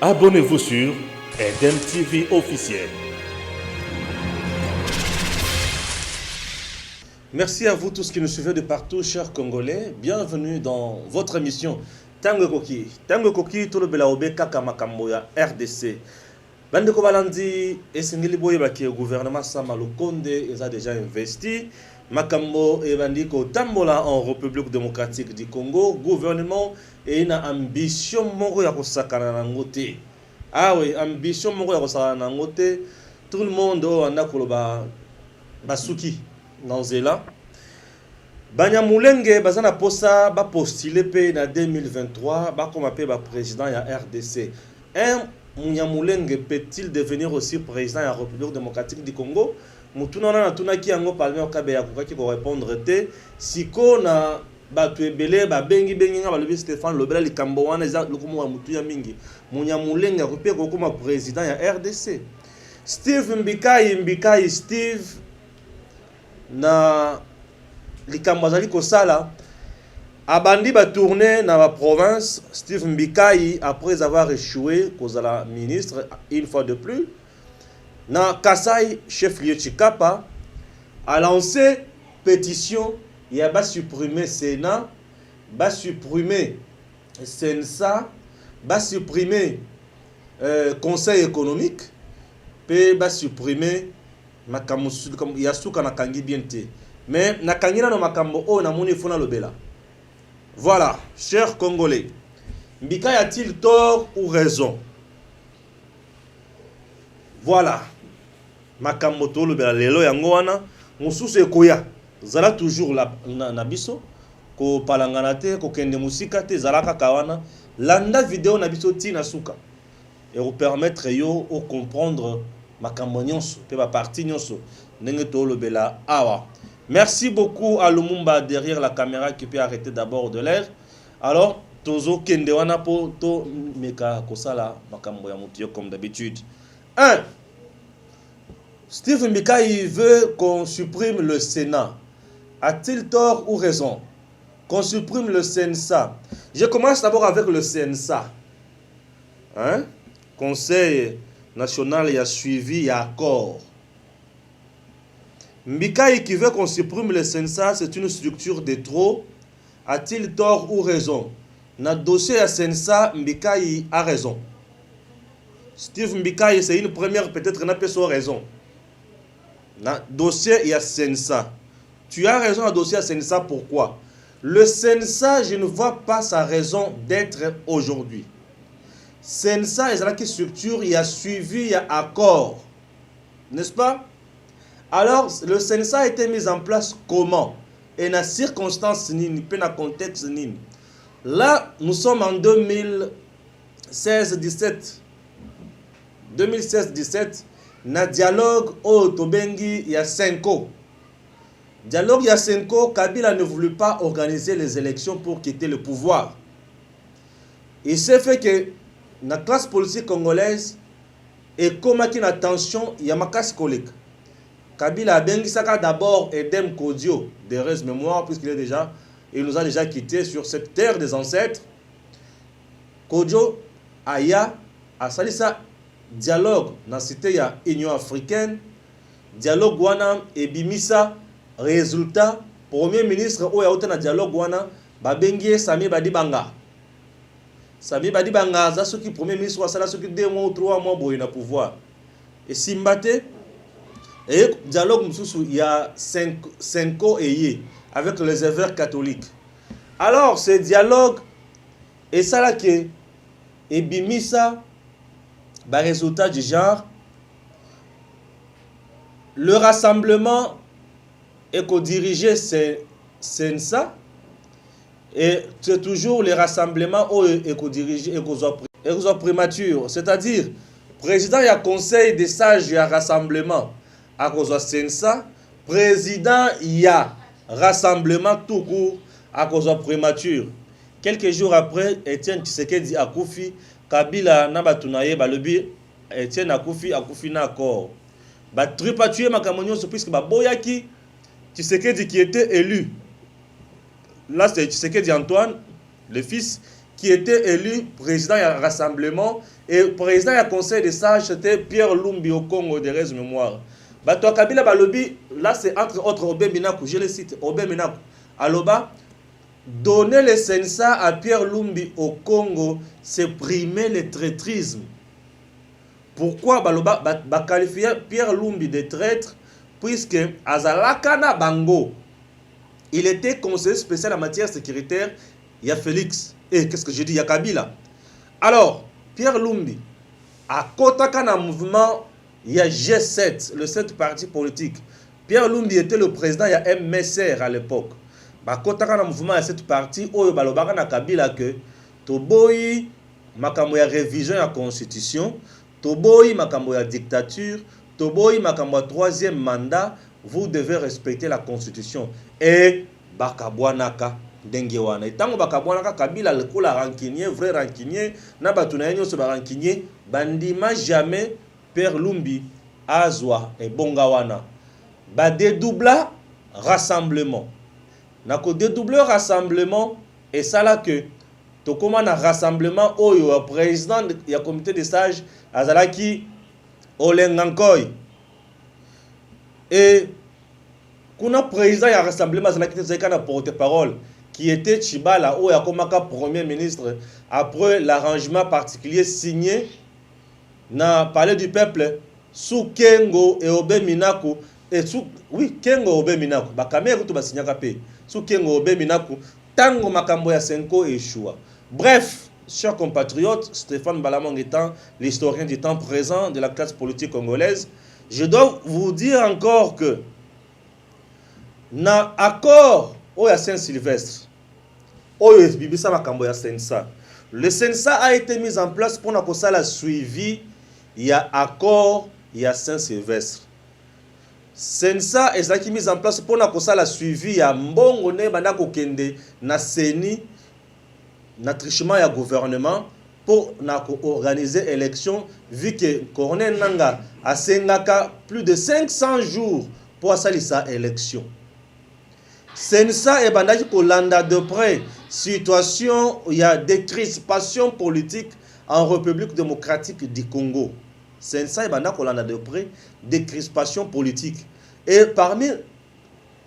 Abonnez-vous sur Eden TV officiel. Merci à vous tous qui nous suivez de partout, chers Congolais. Bienvenue dans votre émission Tango Koki. Tango Koki, tout le belaobe Kakamakamboya RDC. Bande Kobalandi et Singeli Boyeba qui est au gouvernement Samalo Konde, ils ont déjà investi. Makambo et Bandiko Tambola en République démocratique du Congo. Gouvernement et une ambition moro ya kosakana na ngote. Ah oui, ambition moro ya kosakana na ngote. Tout le monde anda koloba basuki nanzela. Banyamulenge bazana posa ba postuler pe na 2023 ba comme pe ba président ya RDC. Munyamulenge peut-il devenir aussi président de la République démocratique du Congo? Mutuna na tuna ki yango parlement kabe ya kokaki ko répondre te siko na batu ebele ba bengi nga balobi Stéphane Lobela likambo wana za lokumu wa mutu ya mingi. Munyamulenge ko pe ko kuma président ya RDC. Steve Mbikai Steve na likambo azali ko sala abandi ba tourner dans la province. Steve Mbikai, après avoir échoué cause la ministre une fois de plus, na Kasai chef-lieu Chikapa a lancé pétition, il a supprimé Sénat, va supprimer Sensa, va supprimer Conseil économique, puis va supprimer makambo comme yasuka na kangi bienté. Mais na kangina no makambo o na moni fona lobela. Voilà, chers Congolais, Mbikai a-t-il tort ou raison? Voilà, Makamoto le lelo yango wana mususu ekoya zala toujours la na biso ko palangana te ko kende musika te zala kaka wana landa vidéo na biso tina suka et vous permettre yo au comprendre makambo nyonso pe ba parti nyonso ndenge to le bela awa. Merci beaucoup à Lumumba derrière la caméra qui peut arrêter d'abord de l'air. Alors, Tozo Kendewana po to meka kosala makambo ya mutu comme d'habitude. 1. Steve Mbikai veut qu'on supprime le Sénat. A-t-il tort ou raison? Qu'on supprime le CNSA. Je commence d'abord avec le CNSA. Hein? Conseil national y a suivi, y a accord. Mbikai qui veut qu'on supprime le CNSA, c'est une structure de trop. A-t-il tort ou raison? Dans le dossier à CNSA, Mbikai a raison. Steve Mbikai, c'est une première, peut-être n'a pas son raison. Dans le dossier, il y a CNSA. Tu as raison dans le dossier à CNSA, pourquoi? Le CNSA, je ne vois pas sa raison d'être aujourd'hui. CNSA, c'est une structure, il y a suivi, il y a accord. N'est-ce pas? Alors, le CNSA a été mis en place comment? Et dans les circonstances, dans le contexte. Là, nous sommes en 2016-17. 2016-17, dans le dialogue au Tobengi, il y a 5 ans. Dialogue, il y a 5 ans, Kabila ne voulait pas organiser les élections pour quitter le pouvoir. Il s'est fait que dans la classe politique congolaise, et comme il y a une tension, il y a ma casse collègue. Kabila a bengisaka d'abord Edem Kodio, d'heureuse mémoire, il nous a déjà quittés sur cette terre des ancêtres. Kodio, Aya, a sali ça dialogue dans la cité ya Union africaine, dialogue wana et bimisa résultat premier ministre o ya otena dialogue wana ba bengie Sami Badibanga. Sami Badibanga za soki premier ministre wa sala soki 2 mois ou 3 mois boy na pouvoir. Et Simbate et dialogue il y a 5 ans avec les évêques catholiques. Alors ce dialogue et ça là que et bimisa ba résultat du genre le rassemblement est co-dirigé c'est ça et c'est toujours les rassemblements est co-dirigé et co primature, c'est-à-dire président il y a conseil des sages il y a rassemblement à cause de Sensa, président il y a rassemblement tout court à cause de primature. Quelques jours après, Etienne Tshisekedi akufi, Kabila na batunaye balobi Etienne akufi na accord. Ba tripatuer makamonyo puisque ba boyaki Tshisekedi qui était élu. Là c'est Tshisekedi Antoine, le fils qui était élu président du rassemblement et président du conseil des sages, c'était Pierre Lumbi au Congo de reste mémoire. Bato Kabila Balobi, là c'est entre autres Obé Minakou, je le cite, Obé Minakou. Aloba, donner le Sensa à Pierre Lumbi au Congo, c'est primer le traîtrisme. Pourquoi Baloba qualifier Pierre Lumbi de traître? Puisque Azalakana Bango, il était conseiller spécial en matière sécuritaire, il y a Félix. Et qu'est-ce que je dis? Il y a Kabila. Alors, Pierre Lumbi, à Kotakana mouvement, il y a G7, le 7 parti politique. Pierre Lumbi était le président, il y a MSR à l'époque. Bah, Kotakana mouvement, il y a 7 partis, Oyo Balobaka na Kabila que Toboyi, makambo ya révision de la constitution, Toboyi, makambo ya dictature, Toboyi, makambo ya troisième mandat, vous devez respecter la constitution. Et Bakabwanaka. Dengewana. Et tant que Kabila le coup la rancunier, vrai rancunier, n'a pas tout n'ayons ba rancunier, bandima jamais Père Lumbi, Azwa et Bongawana. Ba dédoubla rassemblement. Nako dédoubler rassemblement et ça là que to comment un rassemblement oyo président du comité des sages azalaki Olengankoy. Et kuna président du rassemblement azalaki te porte-parole qui était Chibala, où il y a comme premier ministre, après l'arrangement particulier signé dans le palais du peuple, sous Kengo et Obé Minakou, et sous, oui, Kengo et Obé Minakou, Bakamere tout signé sous Kengo et Obé Minakou, Tango Makambo ya Senko et Choua. Bref, chers compatriotes, Stéphane Balamang étant l'historien du temps présent de la classe politique congolaise, je dois vous dire encore que, dans l'accord au Saint-Sylvestre, le Sensa a été mis en place pour la suivi. Il y a accord, il y a Saint-Sylvestre. Sensa est mis en place pour la suivi. Il y a Mbongone Bandako Kende na Seni, na trichement ya gouvernement pour organiser l'élection, vu que Corneille Nanga a sengaka plus de 500 jours pour salisa élection. Sensa et bandage Kolanda de près, situation où il y a des crispations politiques en République démocratique du Congo. Sensa et bandage Kolanda de près, des crispations politiques. Et parmi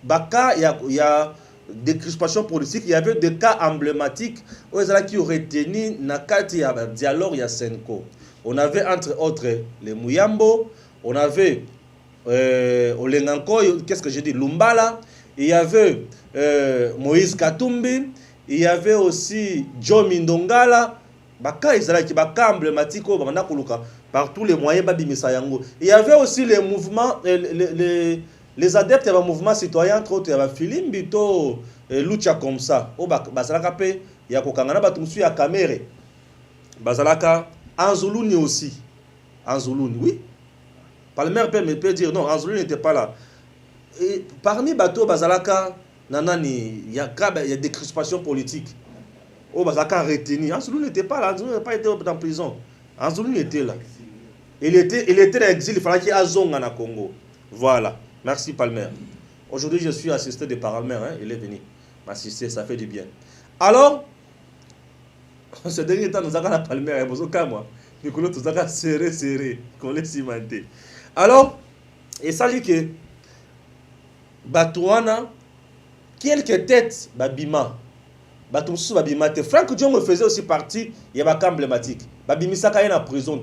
Baka, il y a des crispations politiques, il y avait des cas emblématiques où qui auraient tenu Nakati à dialogue il y a Senko. On avait entre autres les Muyambo, on avait Olenganko, qu'est-ce que j'ai dit, Lumbala. Il y avait Moïse Katumbi, il y avait aussi Joe Mindongala, Baka Israël qui Baka emblématique par tous les moyens Babimisa Yango. Il y avait aussi les mouvements, les adeptes du mouvement citoyen, entre autres, il y avait Philippe Bito, Lucha comme ça. Au Basalaka Pe, il y a Kokangana Batumsu, il y a Kamere. Basalaka, Anzoulouni aussi. Anzoulouni, oui. Palmer peut dire non, Anzoulouni n'était pas là. Et parmi Bato Bazalaka, il y a des crispations politiques. Oh, Bazalaka retenu. Anzoulouni n'était pas là, Anzoulouni n'a pas été en prison. Anzoulouni était là. Il était en exil, il fallait qu'il y ait Azonga na Congo. Voilà. Merci Palmer. Aujourd'hui, je suis assisté de Palmer, hein? Il est venu m'assister, ça fait du bien. Alors, ce dernier temps, nous avons la Palmer, moi. Nous avons serré, qu'on les cimenté. Alors, il s'agit que Batouana, quelques têtes, Babima, Batumsu Babima, Franck Diongo faisait aussi partie, il y a un cas emblématique. Babimisaka est en prison.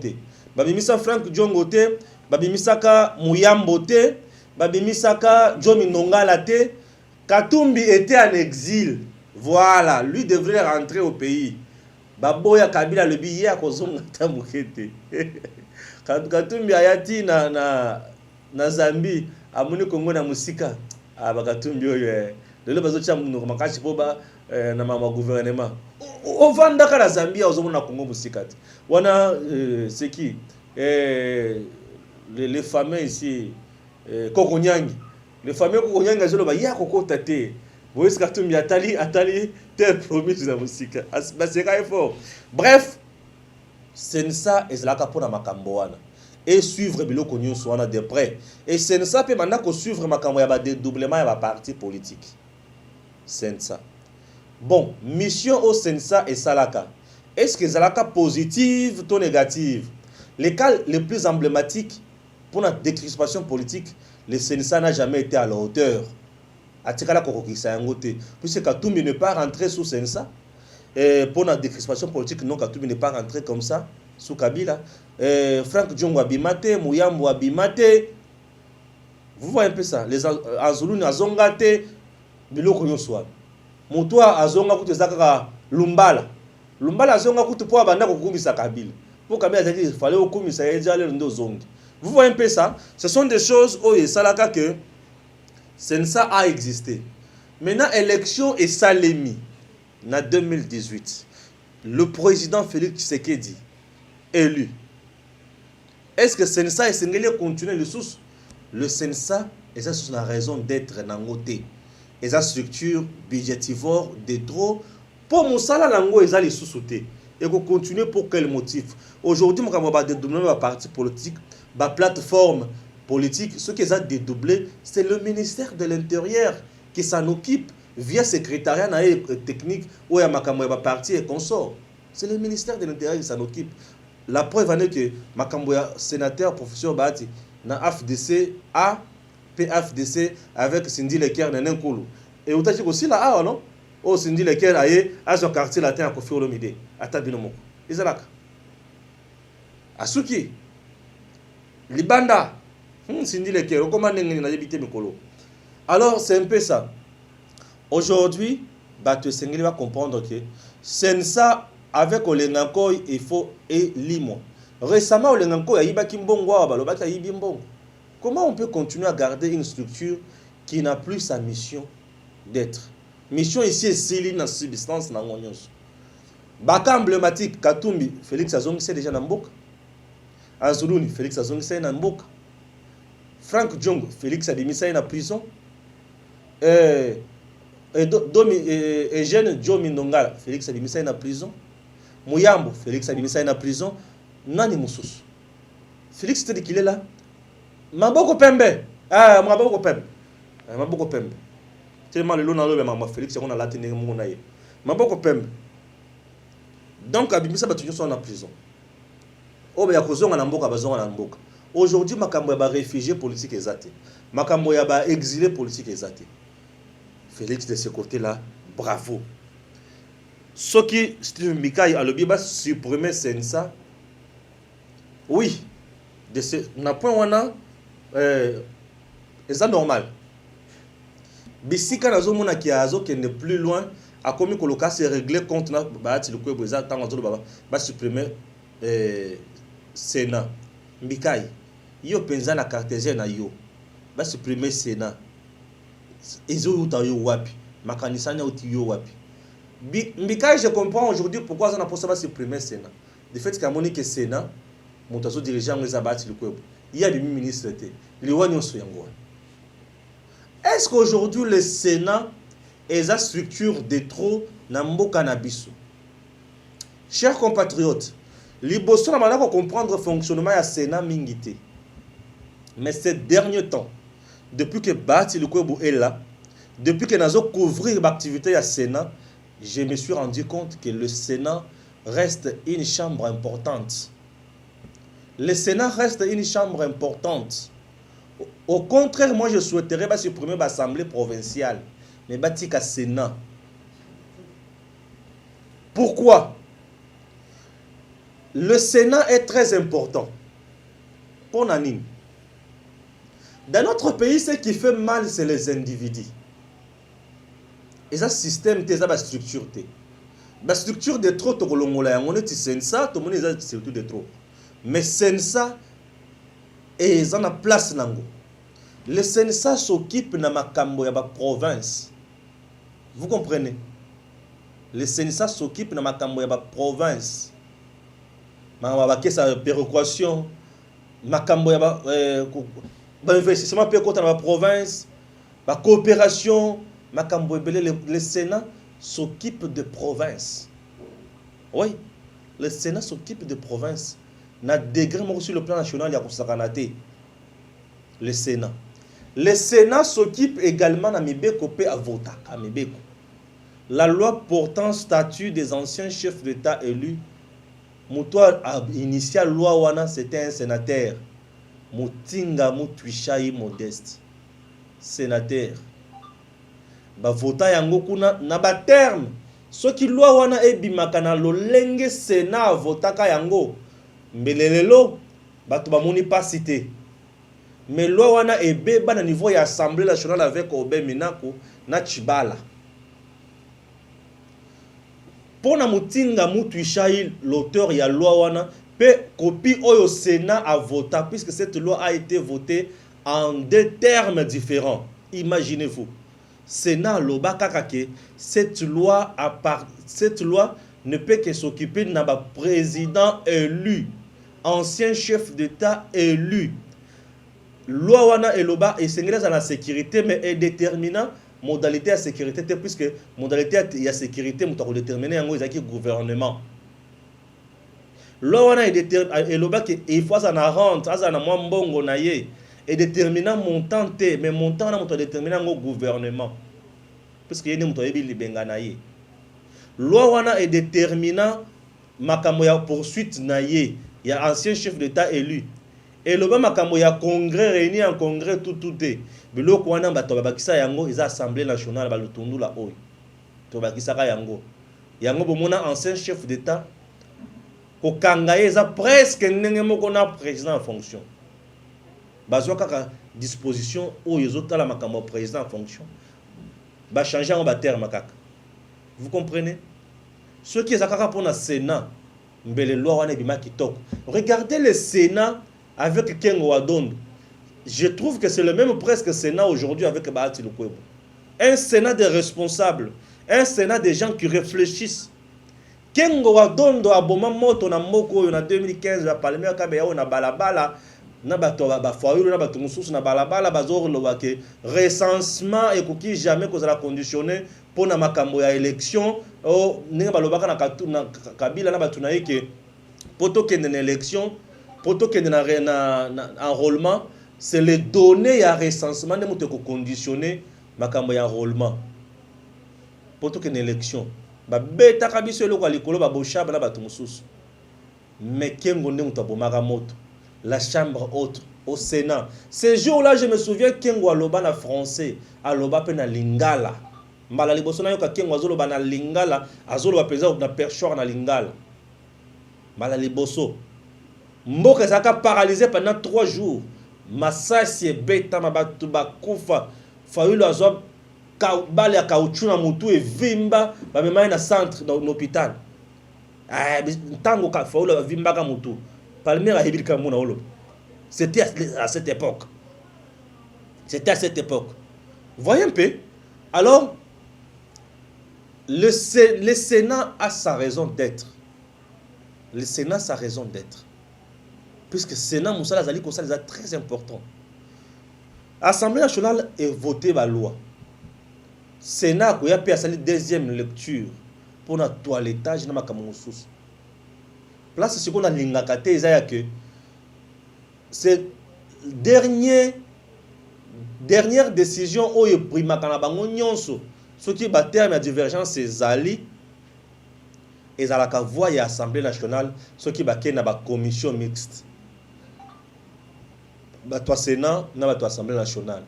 Babimisa Franck Diongo, Babimisaka Muyambo, Babimisaka Jomi Nongala, Katumbi était en exil. Voilà, lui devrait rentrer au pays. Baboya Kabila le billet à Kozonga Tamukete. Katumbi ayati na Zambie, amuni Kongo na musika. Abakatumbi oyo lelo bazocha munoko makachi boba na mama gouvernement. Ovanda ka na Zambie ozomona Kongo musika. Wana c'est qui les fameux ici Kokonyangi. Les fameux Kokonyangi azolo ba ya kokota te. Moïse Katumbi atali terre promise na musika. Baseka effort. Bref, c'est ça et cela kapona makambo wana. Et suivre biloko nyonso wana de près. Et c'est ça pe manda ko suivre makambo ya ba dédoublement ya ba parti politique. C'est ça. Bon, mission au Sensa et Salaka. est-ce que c'est la cas positive ou négative? Les cas les plus emblématiques pour notre décrispation politique, le Sénat n'a jamais été à la hauteur. Puisque Katoumi n'est pas rentré sous Sénat, pour notre décrispation politique, non, Katoumi n'est pas rentré comme ça sous Kabila. Frank Djongo Abimate, Mouyambo Abimate. Vous voyez un peu ça. Les Azulu Azongate, Biloko Nyoswa. Moutoua Azonga Koute Zakara Lumbala. Lumbala Azonga Koute pour Abanda Kokumisa Kabila. Pour Kabila, il fallait Okumisa Edjale Ndo Zongi. Vous voyez un peu ça. Ce sont des choses où il salaka que Sensa a existé. Maintenant, élection et Salemi. En 2018, le président Félix Tshisekedi élu. Est-ce que Sensa et Sengele continuent le sous? Le Sensa, et ça c'est la raison d'être dans côté. Et sa structure budgétivore de trop. Pour mon salaire, lango ils allaient sous-sauter. Et qu'on continue pour quel motif? Aujourd'hui, on va dédoubler ma parti politique, ma plateforme politique. Ce qui est dédoublé, c'est le ministère de l'Intérieur qui s'en occupe via secrétariat technique où il y a ma parti et consort. C'est le ministère de l'Intérieur qui s'en occupe. La preuve en est que Makamboya, sénateur, professeur Bahati, dans AFDC, PFDC, avec Cindy Leker, Nanen Koulou. Et vous avez aussi là, non? Oh, Cindy Leker, à son quartier latin à Kofi Olomide, à Tabinomoko. Isalak. Asuki. Libanda. Cindy Leker, comment n'a habité Mikolo? Alors, c'est un peu ça. Aujourd'hui, Bato Sengeli va comprendre que Sensa, avec Olengakoy, il faut élimo. Récemment, Olengakoy a yiba kimbongo, balobaki a yibimbongo. Comment on peut continuer à garder une structure qui n'a plus sa mission d'être? Mission ici est Céline en substance dans l'Onyos. Baka emblématique, Katumbi, Félix Azongi, c'est déjà dans Mboka. Anzuluni, Félix Azongi, c'est dans Mboka. Frank Djongo, Félix Abimi, c'est en prison. Eugène Joe Mindongala, Félix Abimi, c'est en prison. Mouyambo, Félix Abimi, c'est en prison. Nani Moussous. Félix, tu dis qu'il est là. Maboko Pembe. Ah, Maboko Pembe. Maboko Pembe. Tellement le long dans le même Félix, on a la tenue Mounaye. Maboko Pembe. Donc, Abimisa Batounou sont en prison. Oh, mais il y a cause on a Mboka, Bazon en Mboka. Aujourd'hui, Makambo est réfugié politique exacté. Makambo est exilé politique exacté. Félix de ce côté-là, bravo. Ce qui, Steve Mikaï a le biba supprimer Sensa. Oui, de ce point on a, c'est normal. Bisika nazo mona ki azo qui n'est plus loin a commis que le cas s'est réglé contre na ba ti le ko beza tant azo baba ba supprimer Sénat. Mikaï yo penza na cartésien na yo ba supprimer Sénat. Ezo uta yo wapi makanisa nya uti yo wapi. Mikaï, je comprends aujourd'hui pourquoi ça n'a pas ça supprimer Sénat. De fait qu'à moni que Sénat montazo dirigeant les abati le ko il y a des ministres les wanyo so yango. Est-ce qu'aujourd'hui le Sénat est la structure de trop Nambo Cannabis? Chers compatriotes, l'Ibosso n'a pas comprendre le fonctionnement du Sénat mingité. Mais ces derniers temps, depuis que Bati Lukwebo est là, depuis que nous avons couvert l'activité du Sénat, je me suis rendu compte que le Sénat reste une chambre importante. Le Sénat reste une chambre importante. Au contraire, moi je souhaiterais supprimer l'Assemblée provinciale, mais bâtir le Sénat. Pourquoi? Le Sénat est très important. Pour Nanine. Dans notre pays, ce qui fait mal, c'est les individus. Et ça, système, c'est la structure. La structure de trop, on est Sensa, tout le monde est surtout de trop. Mais Sensa, et ça a place nango. Le Sensa s'occupe de la province. Vous comprenez? Le Sensa s'occupe de la province. La péréquation, l'investissement dans la province, la coopération, le Sénat s'occupe de province. Oui, le Sénat s'occupe de province. Na degré sur le plan national, il y a le Sénat. Le Sénat s'occupe également de Mibeko à Vota, à Mibeko. La loi portant statut des anciens chefs d'État élus, Moutoua a initié la loi wana, c'était un sénateur. Moutinga Moutouichaï Modeste. Sénateur. Ba vota yango kuna na ba terme. Soki loi wana ebimaka na lolenge Sénat votaka yango. Mbelelelo bato bamoni pas cité. Mais loi wana ebeba na niveau ya Assemblée nationale avec Obé Minako na Tchibala. Pour na Moutinga Moutouichaï, l'auteur ya loi wana, pe copie au Sénat a voté, puisque cette loi a été votée en deux termes différents. Imaginez-vous. Sénat loba kakake, cette loi ne peut que s'occuper d'un président élu, ancien chef d'État élu. Loi wana eloba et sengela la sécurité mais est déterminant modalité de sécurité puisque modalité de sécurité nous avons déterminé en gros gouvernement. Loi wana est eloba que il faut ça na rente ça na mwa mbongo na ye est déterminant montant te mais montant na moto déterminant au gouvernement puisque yene moto yebi libenga na ye. Loi wana est déterminant makambo ya poursuite na ye ya ancien chef d'État élu. Et le makambo ya congrès réuni en congrès tout est biloko wana bato babakisa yango eza assemblée nationale ba lutundu la oyo to bakisa ka yango bomona ancien chef d'État ko kanga eza presque ndenge moko na président en fonction bazwa kaka disposition oyo ezotala makambo président en fonction ba changer en ba terme kaka. Vous comprenez? Ce qui est kaka pour na Sénat mbele loi wana bima kitoko. Regardez le Sénat avec Kengo Wadondo. Je trouve que c'est le même presque Sénat aujourd'hui avec Bahati Lukwebo. Un Sénat de responsables, un Sénat de gens qui réfléchissent. Kengo Wadondo a boma moto na moko en 2015 la parlement kabea na balabala na bato ba foyulu na bato mususu na balabala bazor lo ke recensement et koki jamais ko la conditionner pour na makambo ya élection o ninga balobaka na kabila na bato na yeke poto kende na élection poto kende na enrôlement. C'est les données et recensement de moto conditionné makambo ya enrôlement pour toute une élection ba beta kabiso le kwa likolo ba boshaba na batu mususu mais kengo nde moto bomaka moto la chambre haute au Sénat. Ces jours-là je me souviens kengo aloba na français aloba pe na lingala mbala liboso na yoka kengo azoloba na lingala azoloba peza na perchor na lingala mbala liboso mboka zaka paralysé pendant 3 jours. Masasi beta mabatu bakufa fayulu azwa bale ya caoutchouc na mutu evimba bamema na centre dans l'hôpital ntango ka fayulu vimba ka mutu palmera hebirika mona olo. C'était à cette époque. C'était à cette époque. Voyez un peu. Alors le Sénat a sa raison d'être. Le Sénat a sa raison d'être. Puisque le Sénat Moussa Lazali est très important. L'Assemblée nationale est votée par loi. Sénat a pu faire la deuxième lecture pour notre toilettage dans ma Kamoussous. Place ce qu'on a l'ingakate, c'est que cette dernière décision où il pris ma kanabango nyonso, ce qui est terme de divergence c'est Ali et à la voix de l'Assemblée nationale, ce qui est na commission mixte. Bato Sénat na bato Assemblée nationale.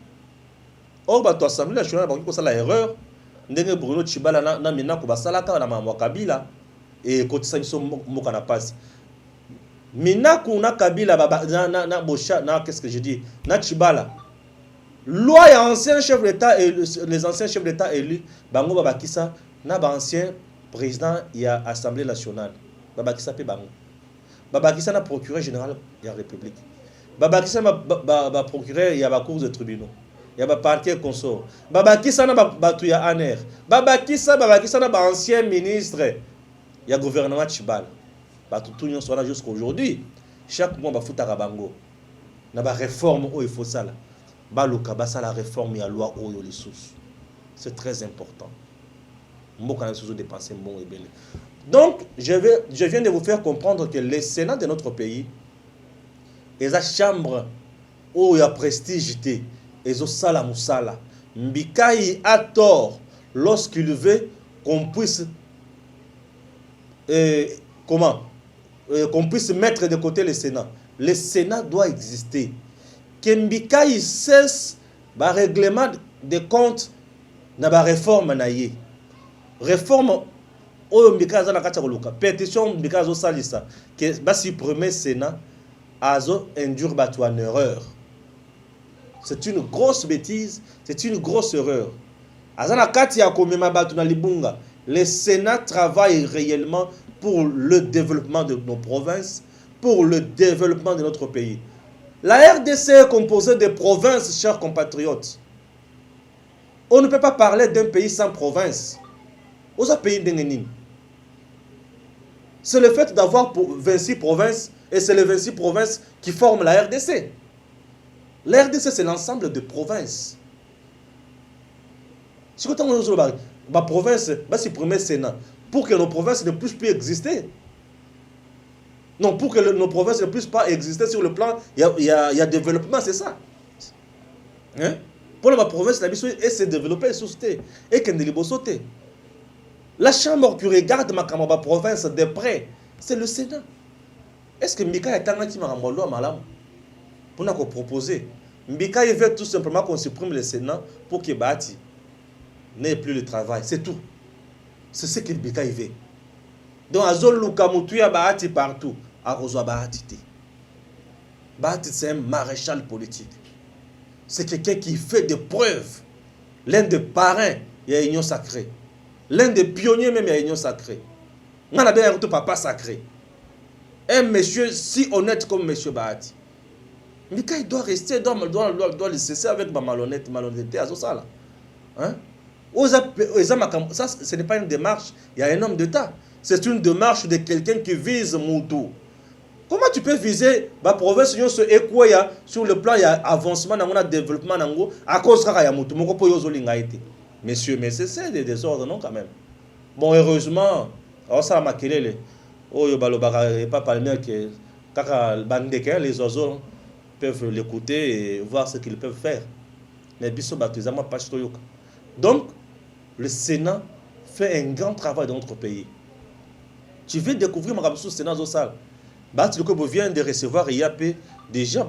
Or bato Assemblée nationale ba ko sala erreur ndenge Bruno Tshibala na mina ko basalaka na mama Kabila et kotisa biso moka na passe. Mina ko na Kabila na Bosha na qu'est-ce que je dis na Tshibala. Loi ya ancien chef d'État et les anciens chefs d'État élus bango babakisa na ba ancien président ya Assemblée nationale. Babakisa pe bango. Babakisa na procureur général de la République. Babakisa ba procureur il y a ba cours de tribunaux il y a ba parquet consort babakisa na batu ya ANR babakisa na ba ancien ministre il y a gouvernement Tshibala batu tout nyon sona jusqu'à aujourd'hui chaque mois ba futaka bango na ba réforme il faut ça là ba luka ba ça la réforme ya loi oyo les sources c'est très important mboka na sozo dépenser bon et belé. Donc je viens de vous faire comprendre que le Sénat de notre pays et la chambre où il y a prestige et zo sala musala mbikai a tort lorsqu'il veut qu'on puisse qu'on puisse mettre de côté le Sénat. Le Sénat doit exister. Kembika il cesse le règlement de compte na ba réforme na ye. Réforme oyo mbika za na kati koluka. Pétition mbika zo salisa que ba supprimer Sénat azo induire batu en erreur. C'est une grosse bêtise, c'est une grosse erreur. Azana kati ya komema batu na libunga. Le Sénat travaille réellement pour le développement de nos provinces, pour le développement de notre pays. La RDC est composée de provinces, chers compatriotes. On ne peut pas parler d'un pays sans province. Aux pays d'Engenim. C'est le fait d'avoir 26 provinces, et c'est les 26 provinces qui forment la RDC. La RDC, c'est l'ensemble de provinces. Si vous avez ma province, va supprimer le Sénat pour que nos provinces ne puissent plus exister. Non, pour que nos provinces ne puissent pas exister sur le plan, il y a développement, c'est ça. Hein? Pour ma province, la mission est de développer et sauter. Et qu'elle ne sauter. La chambre qui regarde ma province de près, c'est le Sénat. Est-ce que Mbika est un qui m'a malam pour nous proposer? Mbika il veut tout simplement qu'on supprime le Sénat pour qu'il bâti n'ait plus de travail, c'est tout. C'est ce que Mbika il veut. Donc Azol Lukamutuya Bahati partout, Arozwa Bahati. Bahati c'est un maréchal politique. C'est quelqu'un qui fait des preuves. L'un des parrains, il y a union sacrée. L'un des pionniers même, il y a union sacrée. On a bien un papa sacré. Un monsieur si honnête comme monsieur Bahati. Mais quand il doit rester, il doit le cesser avec ma malhonnêteté à ça là. Hein? Ça, ce n'est pas une démarche, il y a un homme d'État. C'est une démarche de quelqu'un qui vise Moutou. Comment tu peux viser la province sur le plan, il y a avancement, il y a développement, à cause de Moutou. Messieurs, mais c'est des désordres, non, quand même. Bon, heureusement, ça m'a kelele. Oh, il n'y a pas parlé que les oiseaux peuvent l'écouter et voir ce qu'ils peuvent faire. Mais donc, le Sénat fait un grand travail dans notre pays. Tu veux découvrir ma sous Sénat au salle. Tu viens de recevoir IAP déjà.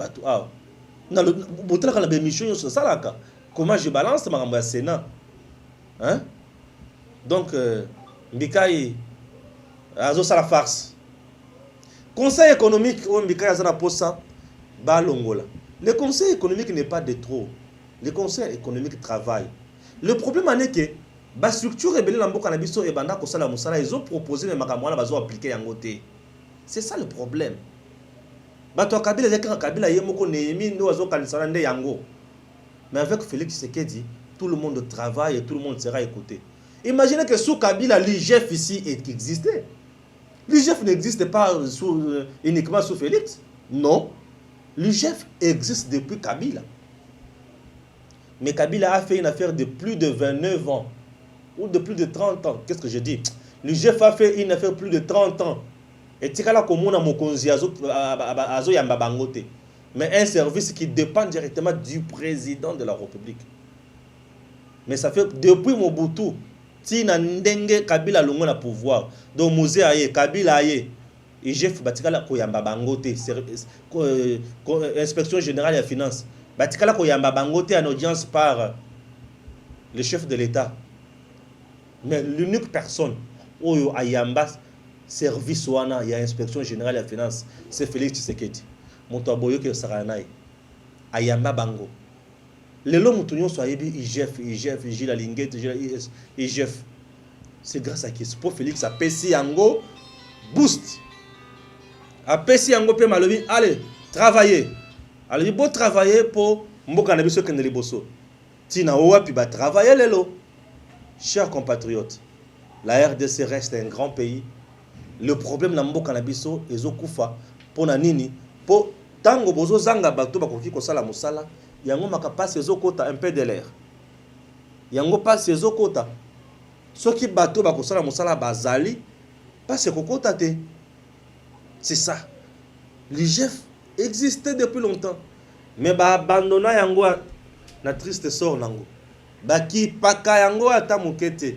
Comment je balance ma Sénat? Hein? Donc, Mbikaï, azo la farce. Conseil économique, Mbikaï azana posa, balongola. Le conseil économique n'est pas de trop. Le conseil économique travaille. Le problème est que la structure rebelle dans le biso et banda kosala musala, ils ont proposé mais makamwana bazo appliquer en côté. C'est ça le problème. Bato Kabila zeka Kabila yemoko neyemi ndo azo kalisana nde yango. Mais avec Félix Tshisekedi, tout le monde travaille et tout le monde sera écouté. Imaginez que sous Kabila, l'IGF ici existait. L'IGF n'existe pas uniquement sous Félix. Non. L'IGF existe depuis Kabila. Mais Kabila a fait une affaire de plus de 29 ans. Ou de plus de 30 ans. Qu'est-ce que je dis? L'IGF a fait une affaire de plus de 30 ans. Et Tikala Komona Mokonzi Azo Yamba Bangote. Mais un service qui dépend directement du président de la République. Mais ça fait depuis Mobutu, Tina Ndenge Kabila Longo na pouvoir. Donc Mosé Aye, Kabila Aye, IGF Batikala Koyamba Bangote, Inspection Générale des Finances. Batikala Koyamba Bangote en audience par le chef de l'État. Mais l'unique personne où Ayamba service wana, il y a Inspection Générale des Finances, c'est Félix Tshisekedi. Montoaboyo ke Saranai. Ayamba Bango. Les lois moutonnions sont IGF, Gilles Alinguet, IGF. C'est grâce à qui? Pour Félix a PC Yango boost. A PC Yango pe malobi, allez, travailler. Allez, bon travailler pour Mboka Nabiso Kendeli Bosso. Tina Owa puis va travailler les lots. Chers compatriotes, la RDC reste un grand pays. Le problème na Mboka Nabiso ezokoufa pour nanini pour tango bozo zanga bato bakoki kosala musala. Yango makapasi ezokota un peu de l'air. Yango passe ezokota. Soki bato bakosala musala bazali passe kokota te. C'est ça. L'IGF existait depuis longtemps. Mais ba abandonna yango na triste sort nango. Baki paka yango ata mukete.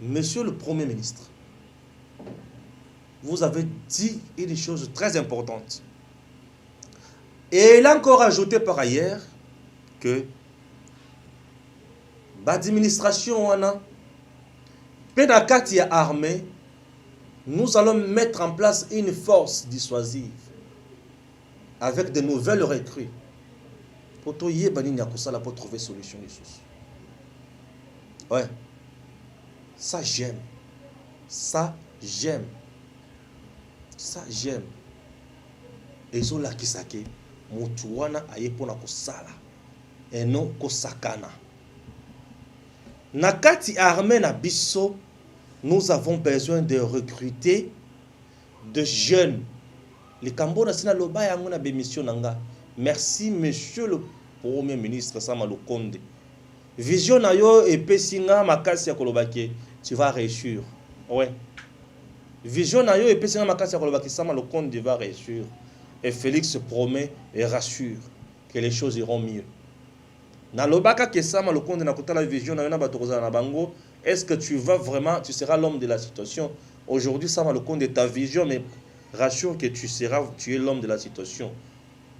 Monsieur le Premier ministre, vous avez dit une chose très importante. Et il a encore ajouté par ailleurs que l'administration Pénakati armée, nous allons mettre en place une force dissuasive avec de nouvelles recrues pour pour trouver solution. Ouais. Ça j'aime. Ça j'aime. Ça j'aime. Et zo la kisake mutu wana ayepona kosala et non kosakana. Nakati armée na biso, nous avons besoin de recruter de jeunes. Les Cambodgiens sina loba yango na bémission nanga. Merci monsieur le Premier ministre Sama Lukonde. Vision na yo epesinga makasi ya kolobaki, tu vas réussir. Ouais. Vision na yo epesinga makasi ya kolobaki Sama Lukonde va réussir. Et Félix se promet et rassure que les choses iront mieux. Na lobaka ke Sama Lukonde na kotala vision na yo na batokoza na bango, est-ce que tu vas vraiment, tu seras l'homme de la situation? Aujourd'hui Sama Lukonde est ta vision, mais rassure que tu es l'homme de la situation.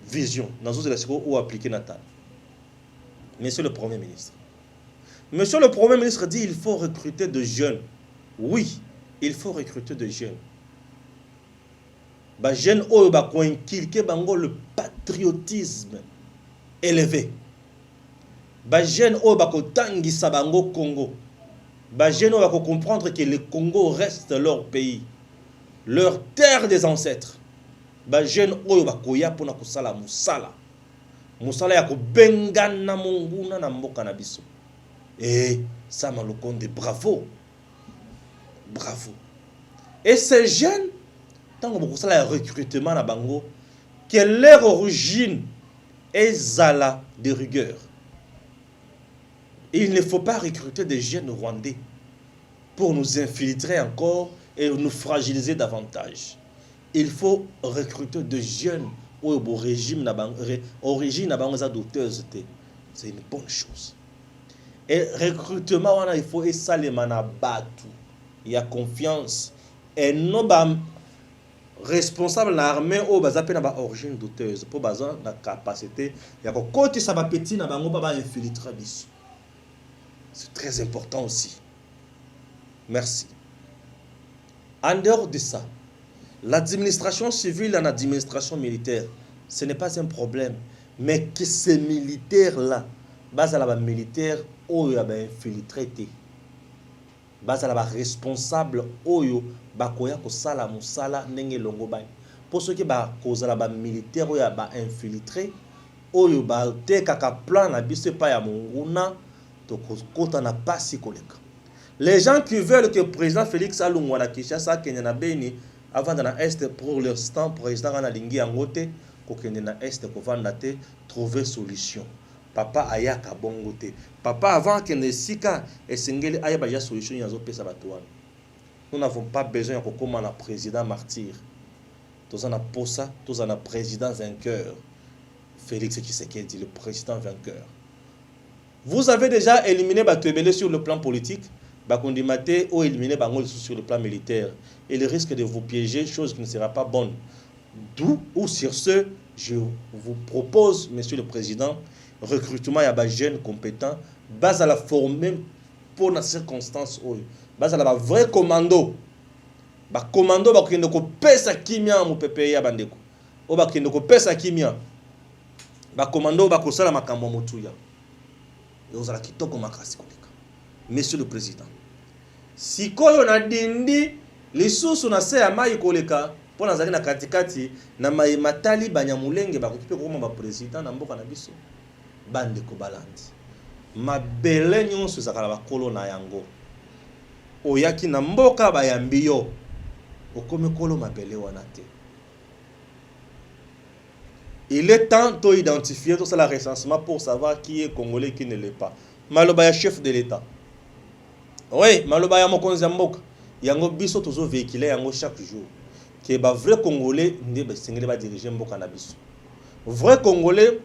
Vision. Dans une situation où appliquer Natal. Monsieur le Premier ministre. Monsieur le Premier ministre dit qu'il faut recruter de jeunes. Oui, il faut recruter de jeunes. Les jeunes qui ont inculqué le patriotisme élevé. Les jeunes qui ont tangisa bango Congo. Les jeunes qui ont comprendre que le Congo reste leur pays, leur terre des ancêtres. Les jeunes qui ont koya pona kusala musala. Musala ya kubengana monguna na mboka na biso. Et Sama Lukonde, bravo. Bravo. Et ces jeunes, tant que vous avez un recrutement à Bango, que leur origine est zala de rigueur. Il ne faut pas recruter des jeunes rwandais pour nous infiltrer encore et nous fragiliser davantage. Il faut recruter des jeunes au régime origine douteuse. C'est une bonne chose. Et recrutement, il faut essayer batu. Il y a confiance. Et non, responsable de l'armée, ou na origine douteuse. Pour besoin la capacité, il y a côté ça va petit na bango ba infiltrer biso. C'est très important aussi. Merci. En dehors de ça, l'administration civile et l'administration militaire, ce n'est pas un problème. Mais que ces militaires-là, base à la militaire, oyo ya ba infiltré te. Base à la responsable oyo bakoya ko sala musala ndenge longo ba. Pour ceux qui ba cause la ba militaire oyo ba infiltré, oyo ba te kaka plan na biso pa ya monguna to kota na pasi koleka. Les gens qui veulent que le président Félix Alungwa na Kinshasa kenya na Beni avant dans l'Est pour l'instant, président Rana Lingi Angote, kokende na Est ko vanda te, trouver solution. Papa ayaka bongote. Papa avant que ne sika esengeli ayaba ya solution yazo pesa batouane. Nous n'avons pas besoin de comme un président martyr. Tous en a posa, tous en a président vainqueur. Félix Tshisekedi, le président vainqueur. Vous avez déjà éliminé Batouebele sur le plan politique. Bakondimate ou éliminé Bangol sur le plan militaire. Et le risque de vous piéger, chose qui ne sera pas bonne. D'où ou sur ce, je vous propose, Monsieur le Président, recrutement à des jeunes compétents, base à la former pour la circonstance. Base à la vrai commando. Ba commando ba kende ko pesa kimia mu pepe ya bandeko. O ba kende ko pesa kimia. Ba commando ba ko sala makambo mutuya. Yo zala kitoko makasi koleka. Monsieur le Président. Sikoyo na dindi lisusu na se ya mai koleka pona zaki na katikati na mai matali banyamulenge ba kokipe ko ba président na mboka na biso. Bandeko balandi. Mabele nyonso zakala ba kolo na yango. Oyaki na mboka bayambi yo. Okome kolo mabele wana te. Il est temps d'identifier tout ça le recensement pour savoir qui est congolais qui ne l'est pas. Maloba ya chef de l'État. Oui, maloba ya mokonzi mboka. Yango biso tozo véhiculer yango chaque jour. Que ba vrai congolais ndé ba singeli ba diriger mboka na biso. Vrai congolais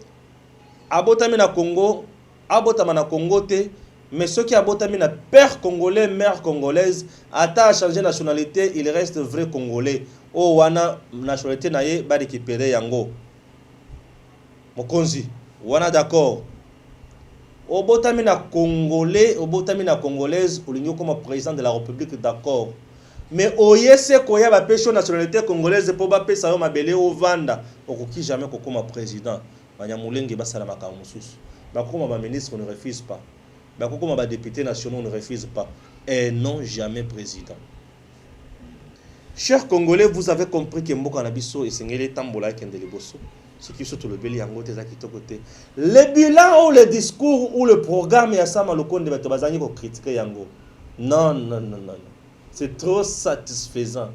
abotami na Congo, abotama na Congo te, Mais ceux qui abotami na père congolais, mère congolaise, ata a changé nationalité, il reste vrai congolais. Oh wana nationalité na ye ba récupérer yango. Mokonzi, wana d'accord. Obotami na congolais, obotami na congolaise, olingo comme président de la République d'accord. Mais oyese koya ba pesho nationalité congolaise po ba pesa yo mabele o vanda, okoki jamais kokoma président. Banyamulenge basala makambo mususu. Bakoma ba ministre on ne refuse pas. Bakoma ba députés nationaux on ne refuse pas. Et non jamais président. Chers Congolais, vous avez compris que Mboka Nabiso et Sengele Tambola Kendele Bosso. Ce qui sont le béli yango tes akito côté. Le bilan ou le discours ou le programme ya sama lokonde batobazangi ko critiquer yango. Non, non, non, non. C'est trop satisfaisant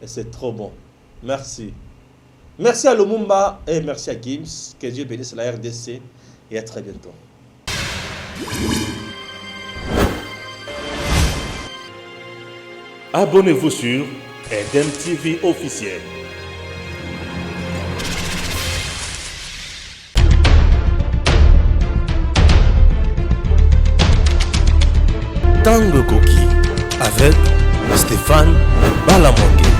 et c'est trop bon. Merci. Merci à Lumumba et merci à Gims. Que Dieu bénisse la RDC et à très bientôt. Abonnez-vous sur Eden TV officiel. Tango Koki avec Stéphane Balamongue.